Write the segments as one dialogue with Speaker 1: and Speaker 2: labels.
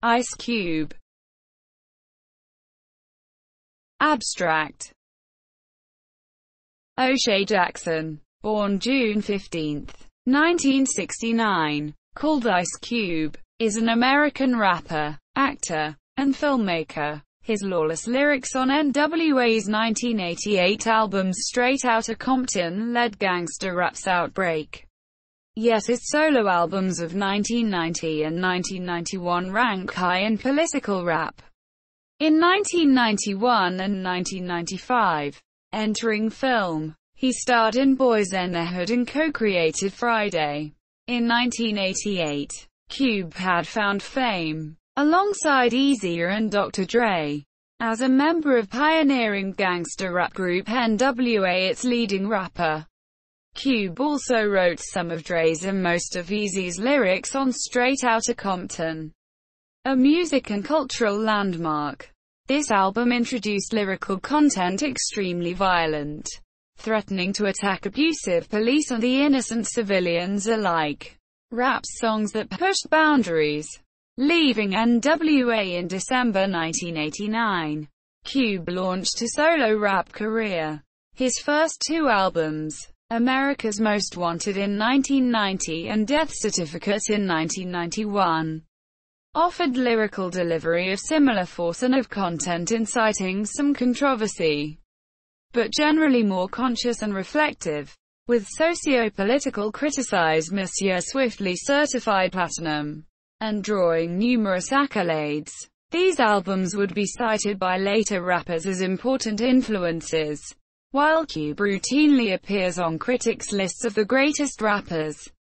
Speaker 1: Ice Cube. Abstract. O'Shea Jackson, born June 15, 1969, called Ice Cube, is an American rapper, actor, and filmmaker. His lawless lyrics on NWA's 1988 album Straight Outta Compton led gangster rap's outbreak. Yet his solo albums of 1990 and 1991 rank high in political rap. In 1991 and 1995, entering film, he starred in Boys in the Hood and co-created Friday. In 1988, Cube had found fame, alongside Eazy and Dr. Dre, as a member of pioneering gangster rap group NWA, its leading rapper. Cube also wrote some of Dre's and most of Eazy's lyrics on Straight Outta Compton, a music and cultural landmark. This album introduced lyrical content extremely violent, threatening to attack abusive police and the innocent civilians alike. Rap songs that pushed boundaries. Leaving NWA in December 1989, Cube launched a solo rap career. His first two albums, America's Most Wanted in 1990 and Death Certificate in 1991, offered lyrical delivery of similar force and of content inciting some controversy, but generally more conscious and reflective. With socio-political criticized Monsieur swiftly certified platinum, and drawing numerous accolades. These albums would be cited by later rappers as important influences. While Cube routinely appears on critics' lists of the greatest rappers,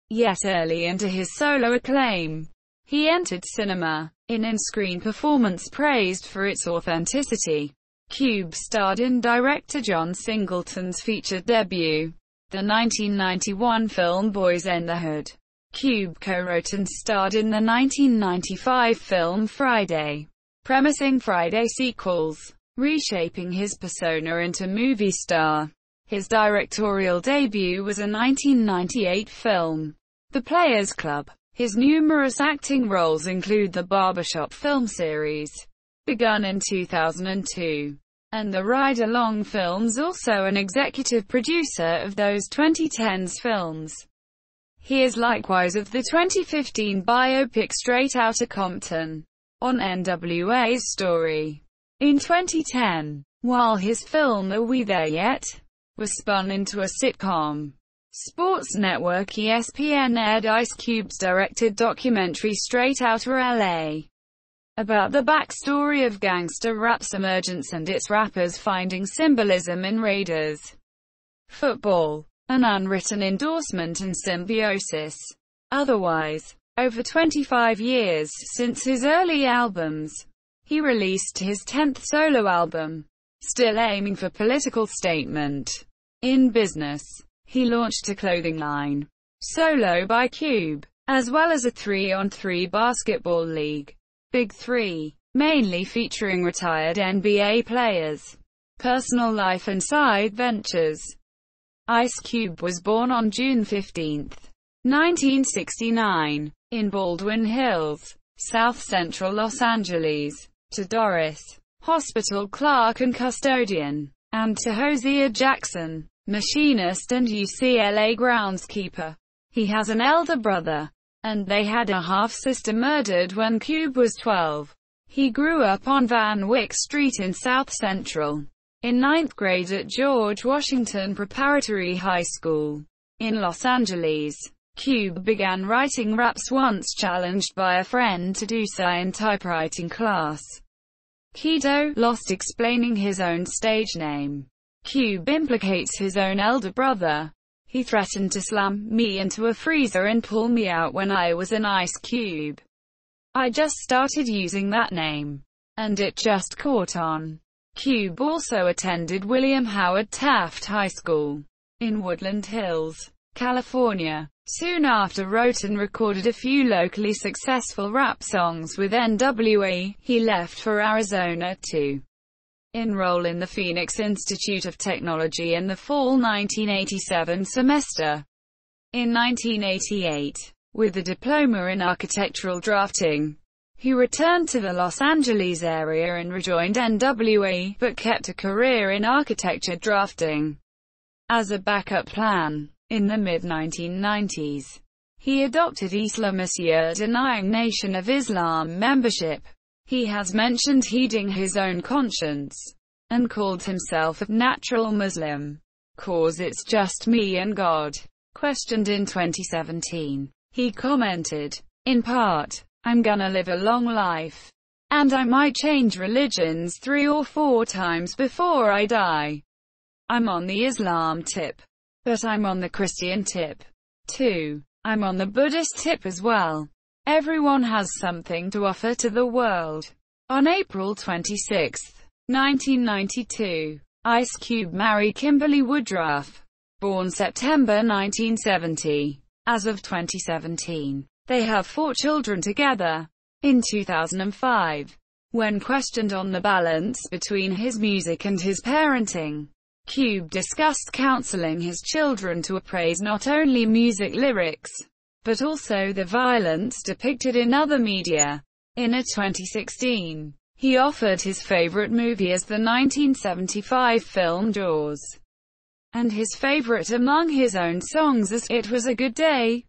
Speaker 1: yet early into his solo acclaim, he entered cinema, in in-screen performance praised for its authenticity. Cube starred in director John Singleton's feature debut, the 1991 film Boys in the Hood. Cube co-wrote and starred in the 1995 film Friday, premising Friday sequels, reshaping his persona into movie star. His directorial debut was a 1998 film, The Players Club. His numerous acting roles include the Barbershop film series, begun in 2002, and the Ride-Along films, also an executive producer of those 2010s films. He is likewise of the 2015 biopic Straight Outta Compton, on NWA's story. In 2010, while his film Are We There Yet? Was spun into a sitcom, Sports Network ESPN aired Ice Cube's directed documentary Straight Outta LA, about the backstory of gangster rap's emergence and its rappers finding symbolism in Raiders football, an unwritten endorsement and symbiosis. Otherwise, over 25 years since his early albums, he released his 10th solo album, still aiming for political statement. In business, he launched a clothing line, Solo by Cube, as well as a 3-on-3 basketball league, Big Three, mainly featuring retired NBA players, personal life and side ventures. Ice Cube was born on June 15, 1969, in Baldwin Hills, South Central Los Angeles, to Doris Hospital clerk and custodian, and to Hosea Jackson, machinist and UCLA groundskeeper. He has an elder brother, and they had a half-sister murdered when Cube was 12. He grew up on Van Wyck Street in South Central. In 9th grade at George Washington Preparatory High School, in Los Angeles, Cube began writing raps once challenged by a friend to do so in typewriting class. Kido lost explaining his own stage name. Cube implicates his own elder brother. He threatened to slam me into a freezer and pull me out when I was an ice cube. I just started using that name, and it just caught on. Cube also attended William Howard Taft High School, in Woodland Hills, California. Soon after wrote and recorded a few locally successful rap songs with NWA, he left for Arizona to enroll in the Phoenix Institute of Technology in the fall 1987 semester. In 1988, with a diploma in architectural drafting, He returned to the Los Angeles area and rejoined NWA, but kept a career in architecture drafting as a backup plan. In the mid-1990s, he adopted Islamist, denying Nation of Islam membership. He has mentioned heeding his own conscience, and called himself a natural Muslim, "'cause it's just me and God." Questioned in 2017, he commented, in part, "I'm gonna live a long life, and I might change religions 3 or 4 times before I die. I'm on the Islam tip, but I'm on the Christian tip, too. I'm on the Buddhist tip as well. Everyone has something to offer to the world." On April 26, 1992, Ice Cube married Kimberly Woodruff, born September 1970. As of 2017, they have 4 children together. In 2005, when questioned on the balance between his music and his parenting, Cube discussed counseling his children to appraise not only music lyrics, but also the violence depicted in other media. In a 2016, he offered his favorite movie as the 1975 film Jaws, and his favorite among his own songs as It Was a Good Day.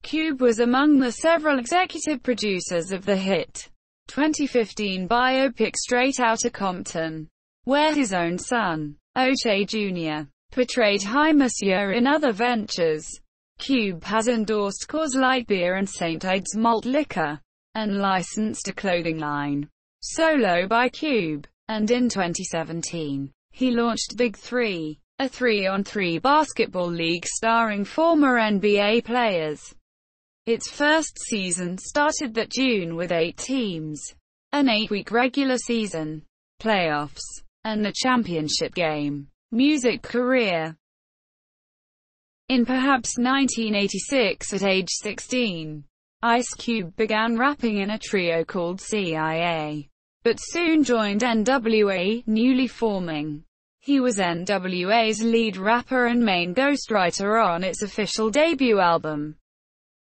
Speaker 1: Cube was among the several executive producers of the hit 2015 biopic Straight Outta Compton, where his own son, O'Shea Jr., portrayed High Monsieur in other ventures. Cube has endorsed Coors Light Beer and St. Ides Malt Liquor, and licensed a clothing line, Solo by Cube. And in 2017, he launched Big 3, a 3-on-3 basketball league starring former NBA players. Its first season started that June with 8 teams, an 8-week regular season, playoffs, and the championship game. Music career. In perhaps 1986, at age 16, Ice Cube began rapping in a trio called CIA, but soon joined NWA, newly forming. He was NWA's lead rapper and main ghostwriter on its official debut album,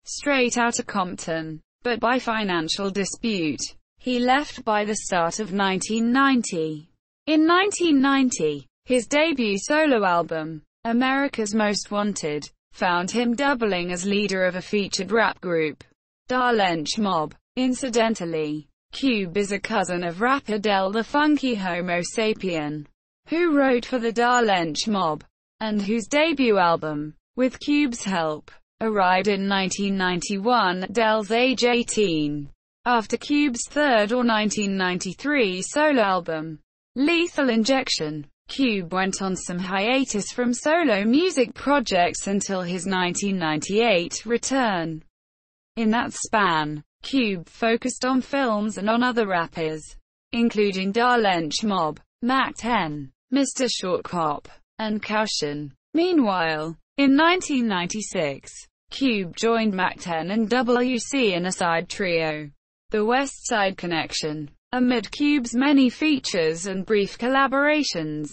Speaker 1: Straight Outta Compton, but by financial dispute, he left by the start of 1990. In 1990, his debut solo album, America's Most Wanted, found him doubling as leader of a featured rap group, Da Lench Mob. Incidentally, Cube is a cousin of rapper Del the Funky Homo Sapien, who wrote for the Da Lench Mob, and whose debut album, with Cube's help, arrived in 1991 at Del's age 18. After Cube's third or 1993 solo album, Lethal Injection, Cube went on some hiatus from solo music projects until his 1998 return. In that span, Cube focused on films and on other rappers, including Da Lench Mob, Mac 10, Mr. Short Cop, and Caution. Meanwhile, in 1996, Cube joined Mac 10 and WC in a side trio, The West Side Connection. Amid Cube's many features and brief collaborations,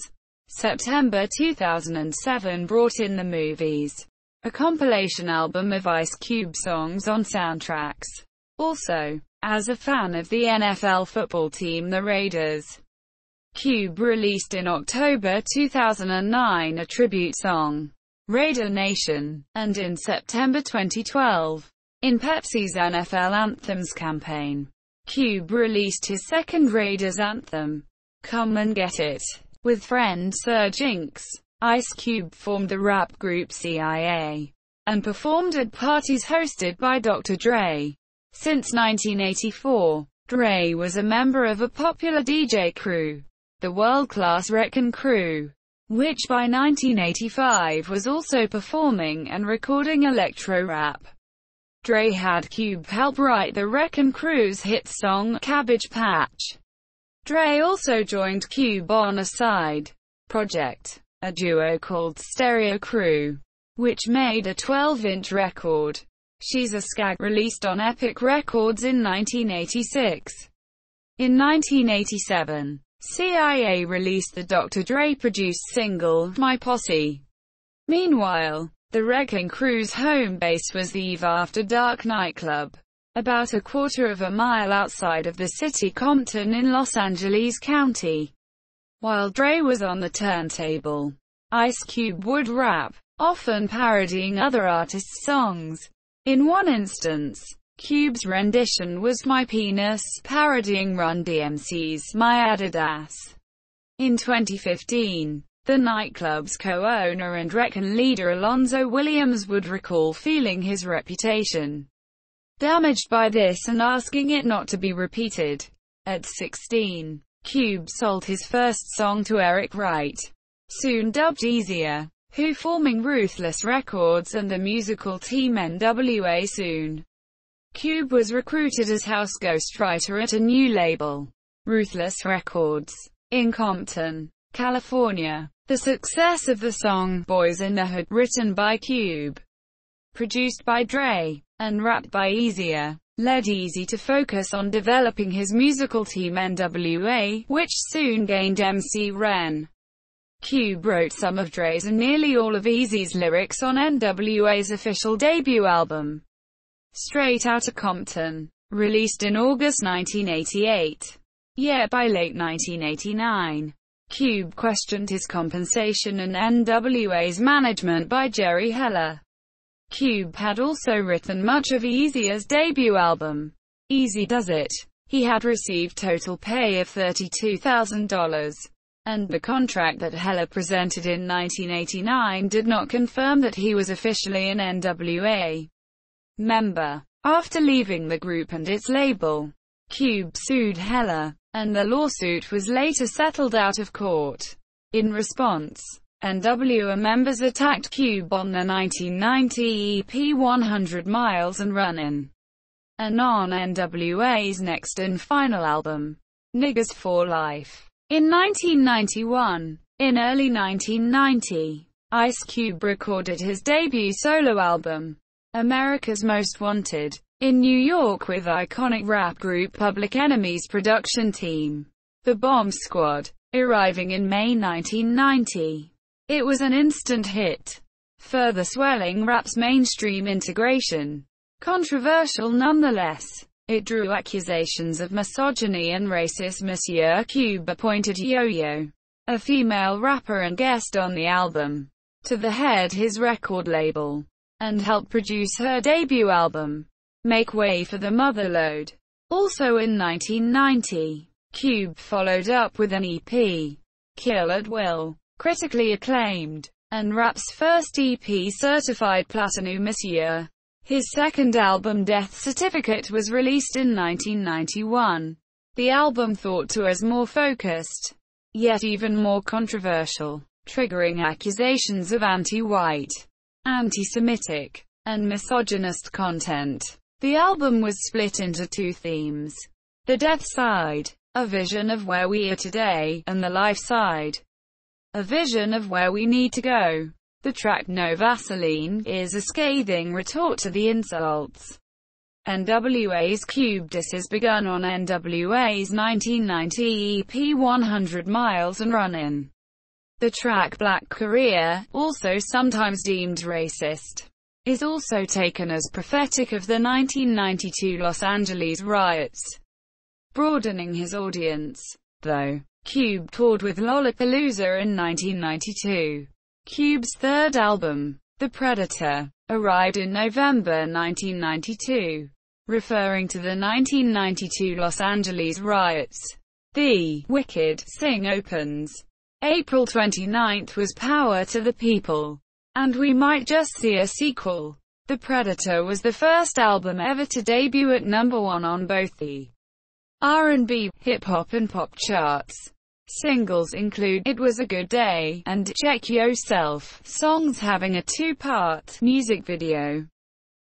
Speaker 1: September 2007 brought in The Movies, a compilation album of Ice Cube songs on soundtracks. Also, as a fan of the NFL football team the Raiders, Cube released in October 2009 a tribute song, Raider Nation, and in September 2012, in Pepsi's NFL Anthems campaign, Cube released his second Raiders anthem, Come and Get It, with friend Serge Inks. Ice Cube formed the rap group CIA, and performed at parties hosted by Dr. Dre. Since 1984, Dre was a member of a popular DJ crew, the world-class Wreckin' Crew, which by 1985 was also performing and recording electro-rap. Dre had Cube help write the Wreckin' Crew's hit song, Cabbage Patch. Dre also joined Cube on a side project, a duo called Stereo Crew, which made a 12-inch record, She's a Skag, released on Epic Records in 1986. In 1987, CIA released the Dr. Dre-produced single, My Posse. Meanwhile, the Wrecking Crew's home base was the Eve After Dark nightclub, about a quarter of a mile outside of the city Compton in Los Angeles County. While Dre was on the turntable, Ice Cube would rap, often parodying other artists' songs. In one instance, Cube's rendition was My Penis, parodying Run DMC's My Adidas. In 2015, the nightclub's co-owner and Recon leader Alonzo Williams would recall feeling his reputation damaged by this and asking it not to be repeated. At 16, Cube sold his first song to Eric Wright, soon dubbed Easier, who forming Ruthless Records and the musical team NWA soon. Cube was recruited as house ghostwriter at a new label, Ruthless Records, in Compton, California. The success of the song, Boys in the Hood, written by Cube, produced by Dre, and rapped by Easier, led Easy to focus on developing his musical team NWA, which soon gained MC Ren. Cube wrote some of Dre's and nearly all of Easy's lyrics on NWA's official debut album, Straight Outta Compton, released in August 1988. Yet by late 1989, Cube questioned his compensation and NWA's management by Jerry Heller. Cube had also written much of Easy's debut album, Easy Does It. He had received total pay of $32,000, and the contract that Heller presented in 1989 did not confirm that he was officially an NWA member. After leaving the group and its label, Cube sued Heller, and the lawsuit was later settled out of court. In response, NWA members attacked Cube on the 1990 EP 100 Miles and Runnin', and on NWA's next and final album, Niggas for Life. In 1991, in early 1990, Ice Cube recorded his debut solo album, America's Most Wanted, in New York with iconic rap group Public Enemy's production team, The Bomb Squad, arriving in May 1990. It was an instant hit, further swelling rap's mainstream integration. Controversial nonetheless, it drew accusations of misogyny and racist. Monsieur Cube appointed Yo-Yo, a female rapper and guest on the album, to the head his record label, and helped produce her debut album, Make Way for the Motherlode. Also in 1990, Cube followed up with an EP, Kill at Will, critically acclaimed, and rap's first EP certified platinum. Monsieur. His second album Death Certificate was released in 1991. The album thought to as more focused, yet even more controversial, triggering accusations of anti-white, anti-Semitic, and misogynist content. The album was split into two themes: the death side, a vision of where we are today, and the life side, a vision of where we need to go. The track No Vaseline is a scathing retort to the insults NWA's Cube disses begun on NWA's 1990 EP 100 Miles and Runnin'. The track Black Career, also sometimes deemed racist, is also taken as prophetic of the 1992 Los Angeles riots, broadening his audience, though. Cube toured with Lollapalooza in 1992. Cube's third album, The Predator, arrived in November 1992. Referring to the 1992 Los Angeles riots, the Wicked Sing opens. April 29 was Power to the People, and we might just see a sequel. The Predator was the first album ever to debut at #1 on both the R&B, hip-hop and pop charts. Singles include It Was a Good Day and Check Yourself, songs having a two-part music video,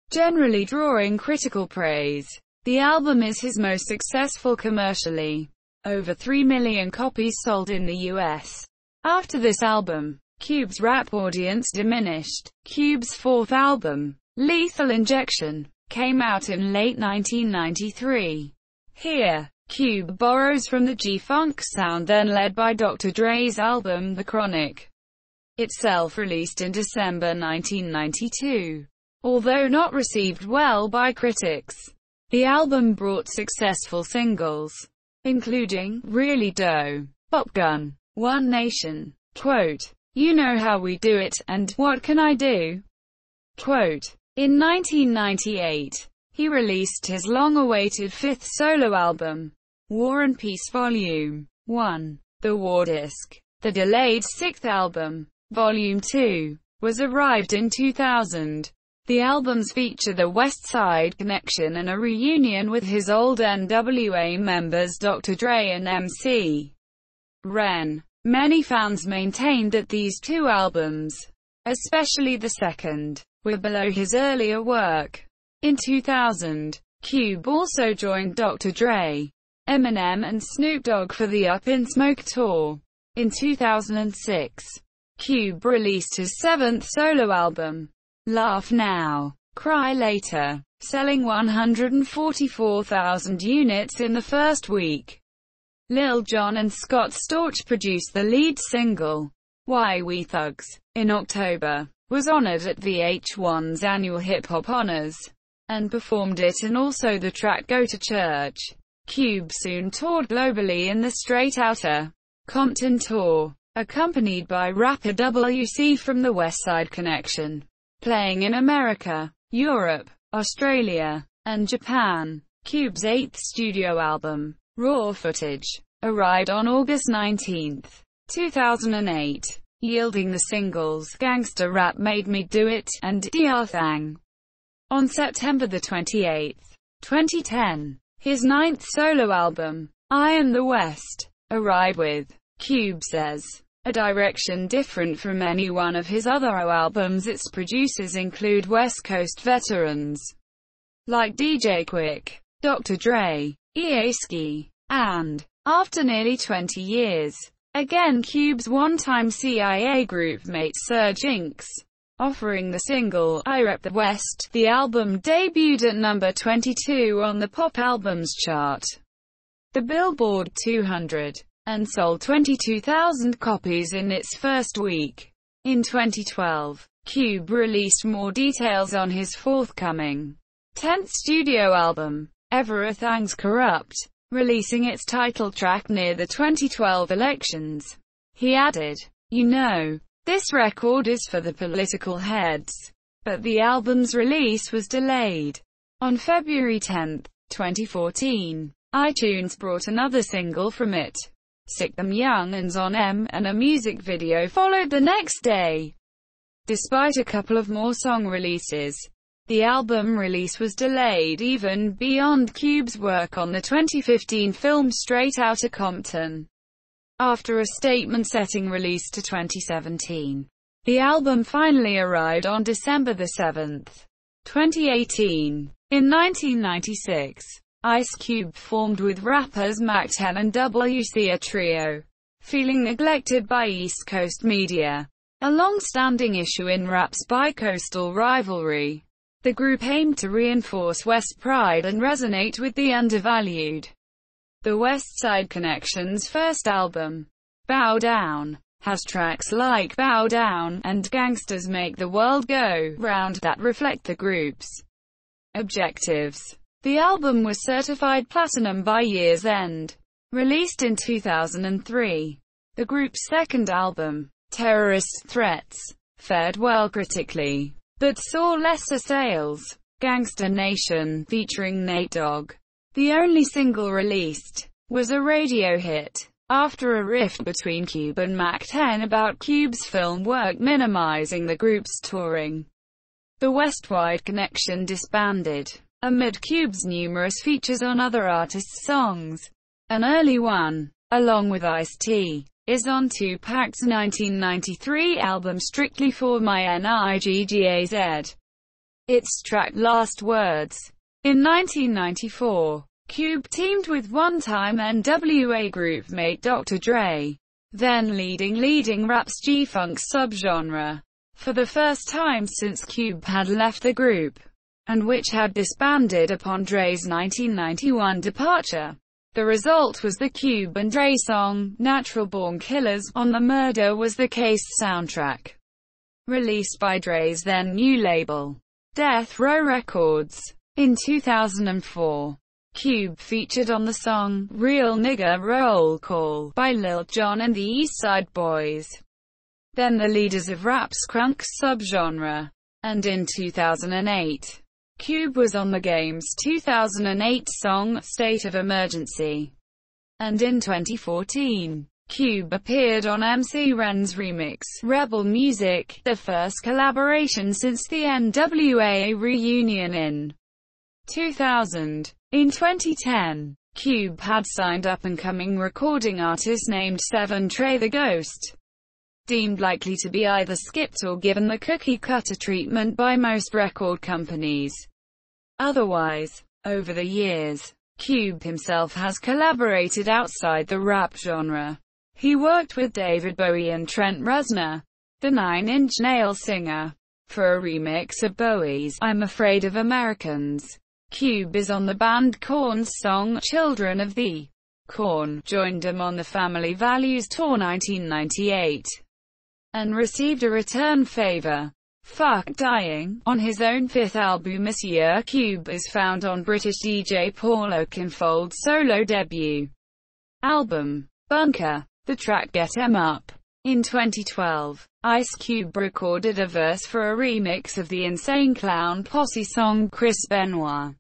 Speaker 1: generally drawing critical praise. The album is his most successful commercially. Over 3 million copies sold in the US. After this album, Cube's rap audience diminished. Cube's fourth album, Lethal Injection, came out in late 1993. Here, Cube borrows from the G-Funk sound then led by Dr. Dre's album The Chronic, itself released in December 1992. Although not received well by critics, The album brought successful singles, including Really Doe, Pop Gun, One Nation, quote, You Know How We Do It, and What Can I Do? Quote. In 1998, he released his long-awaited fifth solo album, War and Peace Volume 1. The War Disc, the delayed sixth album, Volume 2, was arrived in 2000. The albums feature the West Side Connection and a reunion with his old NWA members Dr. Dre and MC Ren. Many fans maintained that these two albums, especially the second, were below his earlier work. In 2000, Cube also joined Dr. Dre, Eminem and Snoop Dogg for the Up in Smoke tour. In 2006, Cube released his seventh solo album, Laugh Now, Cry Later, selling 144,000 units in the first week. Lil Jon and Scott Storch produced the lead single, Why We Thugs, in October, was honored at VH1's annual Hip Hop Honors, and performed it and also the track Go to Church. Cube soon toured globally in the Straight Outta Compton tour, accompanied by rapper WC from the West Side Connection, playing in America, Europe, Australia, and Japan. Cube's eighth studio album, Raw Footage, arrived on August 19, 2008, yielding the singles Gangsta Rap Made Me Do It and Dr. Thang. On September 28, 2010, his ninth solo album, I Am the West, arrived with, Cube says, a direction different from any one of his other albums. Its producers include West Coast veterans like DJ Quick, Dr. Dre, E.A.Ski, and, after nearly 20 years, again Cube's one-time CIA group mate Sir Jinx, offering the single, I Rep the West. The album debuted at number 22 on the Pop Albums chart, the Billboard 200, and sold 22,000 copies in its first week. In 2012, Cube released more details on his forthcoming 10th studio album, Everything's Corrupt, releasing its title track near the 2012 elections. He added, You know, this record is for the political heads. But the album's release was delayed. On February 10, 2014, iTunes brought another single from it, Sick Them Young Uns on M, and a music video followed the next day. Despite a couple of more song releases, the album release was delayed even beyond Cube's work on the 2015 film Straight Outta Compton. After a statement-setting release to 2017, the album finally arrived on December 7, 2018. In 1996, Ice Cube formed with rappers Mac 10 and WC a trio, feeling neglected by East Coast media, a long-standing issue in rap's bi-coastal rivalry. The group aimed to reinforce West pride and resonate with the undervalued. The West Side Connection's first album, Bow Down, has tracks like Bow Down and Gangsters Make the World Go Round that reflect the group's objectives. The album was certified platinum by year's end. Released in 2003, the group's second album, Terrorist Threats, fared well critically, but saw lesser sales. Gangsta Nation, featuring Nate Dogg, the only single released, was a radio hit, after a rift between Cube and Mac 10 about Cube's film work minimizing the group's touring. The Westwide Connection disbanded, amid Cube's numerous features on other artists' songs. An early one, along with Ice-T, is on Tupac's 1993 album Strictly for My Niggaz. Its track Last Words. In 1994, Cube teamed with one-time NWA group mate Dr. Dre, then leading rap's G-Funk subgenre, for the first time since Cube had left the group, and which had disbanded upon Dre's 1991 departure. The result was the Cube and Dre song, Natural Born Killers, on the Murder Was the Case soundtrack, released by Dre's then new label, Death Row Records. In 2004, Cube featured on the song "Real Nigga Roll Call" by Lil Jon and the East Side Boys, then the leaders of rap's crunk subgenre. And in 2008, Cube was on the Game's 2008 song "State of Emergency." And in 2014, Cube appeared on MC Ren's remix, "Rebel Music," the first collaboration since the NWA reunion in 2000. In 2010, Cube had signed up-and-coming recording artist named Seven Trey the Ghost, deemed likely to be either skipped or given the cookie-cutter treatment by most record companies. Otherwise, over the years, Cube himself has collaborated outside the rap genre. He worked with David Bowie and Trent Reznor, the Nine Inch Nails singer, for a remix of Bowie's "I'm Afraid of Americans." Cube is on the band Korn's song "Children of the Corn," joined them on the Family Values Tour 1998, and received a return favor, "Fuck Dying," on his own fifth album Monsieur. Cube is found on British DJ Paul Oakenfold's solo debut album, Bunker, the track "Get 'Em Up." In 2012, Ice Cube recorded a verse for a remix of the Insane Clown Posse song "Chris Benoit"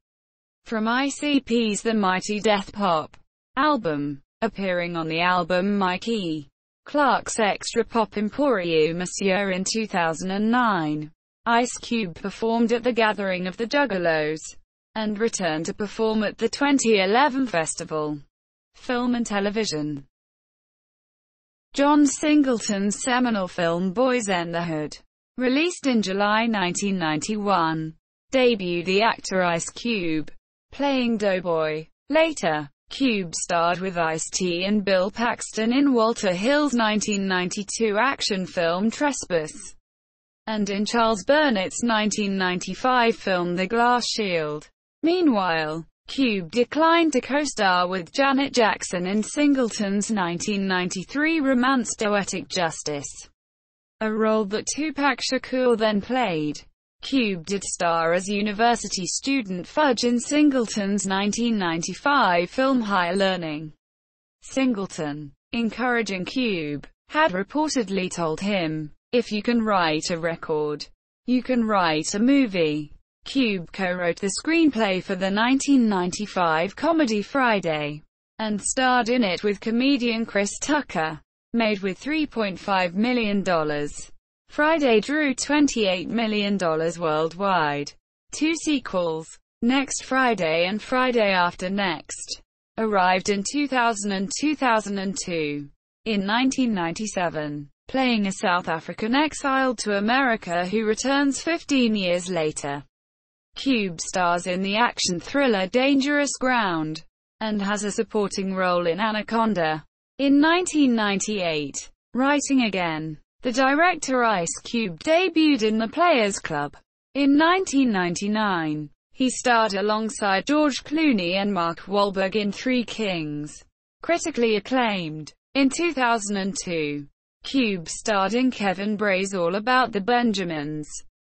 Speaker 1: from ICP's The Mighty Death Pop album. Appearing on the album Mikey Clark's Extra Pop Emporium Monsieur in 2009, Ice Cube performed at the Gathering of the Juggalos, and returned to perform at the 2011 festival. Film and television. John Singleton's seminal film Boys in the Hood, released in July 1991, debuted the actor Ice Cube, playing Doughboy. Later, Cube starred with Ice-T and Bill Paxton in Walter Hill's 1992 action film Trespass, and in Charles Burnett's 1995 film The Glass Shield. Meanwhile, Cube declined to co-star with Janet Jackson in Singleton's 1993 romance Poetic Justice, a role that Tupac Shakur then played. Cube did star as university student Fudge in Singleton's 1995 film Higher Learning. Singleton, encouraging Cube, had reportedly told him, "If you can write a record, you can write a movie." Cube co-wrote the screenplay for the 1995 comedy Friday, and starred in it with comedian Chris Tucker. Made with $3.5 million, Friday drew $28 million worldwide. Two sequels, Next Friday and Friday After Next, arrived in 2000 and 2002. In 1997, playing a South African exiled to America who returns 15 years later, Cube stars in the action thriller Dangerous Ground, and has a supporting role in Anaconda. In 1998, writing again, the director Ice Cube debuted in The Players Club. In 1999, he starred alongside George Clooney and Mark Wahlberg in Three Kings, critically acclaimed. In 2002, Cube starred in Kevin Bray's All About the Benjamins,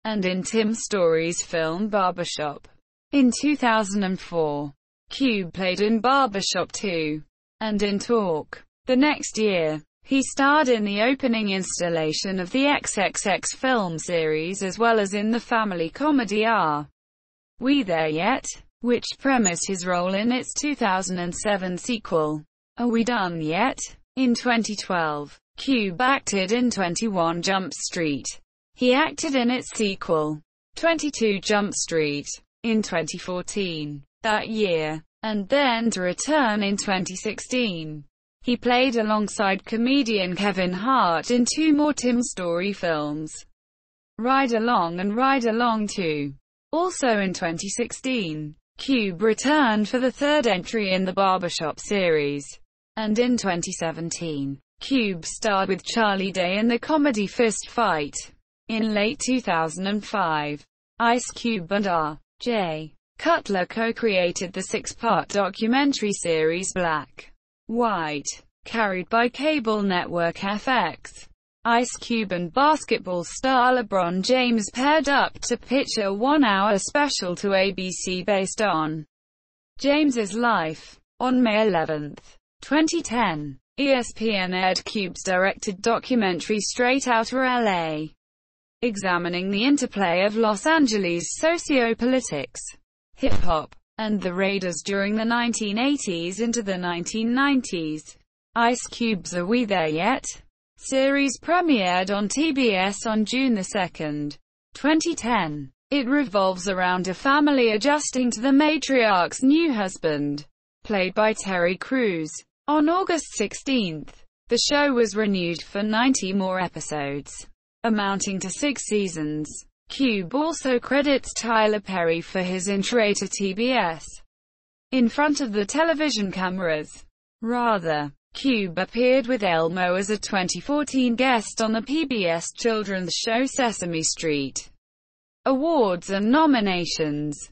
Speaker 1: and in Tim Story's film Barbershop. In 2004, Cube played in Barbershop 2, and in Talk. The next year, he starred in the opening installation of the XXX film series as well as in the family comedy Are We There Yet?, which premised his role in its 2007 sequel, Are We Done Yet? In 2012, Cube acted in 21 Jump Street. He acted in its sequel, 22 Jump Street, in 2014. That year, and then to return in 2016. He played alongside comedian Kevin Hart in two more Tim Story films, Ride Along and Ride Along 2. Also in 2016, Cube returned for the third entry in the Barbershop series. And in 2017, Cube starred with Charlie Day in the comedy Fist Fight. In late 2005, Ice Cube and R.J. Cutler co-created the six-part documentary series Black, White, carried by cable network FX. Ice Cube and basketball star LeBron James paired up to pitch a one-hour special to ABC based on James's life. On May 11, 2010, ESPN aired Cube's directed documentary Straight Outta LA, examining the interplay of Los Angeles socio-politics, hip-hop, and the Raiders during the 1980s into the 1990s. Ice Cube's Are We There Yet? Series premiered on TBS on June 2, 2010. It revolves around a family adjusting to the matriarch's new husband, played by Terry Crews. On August 16, the show was renewed for 90 more episodes, amounting to 6 seasons. Cube also credits Tyler Perry for his intro to TBS. In front of the television cameras. Cube appeared with Elmo as a 2014 guest on the PBS children's show Sesame Street. Awards and nominations.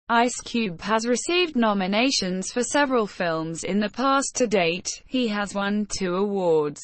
Speaker 1: Ice Cube has received nominations for several films in the past. To date, he has won 2 awards.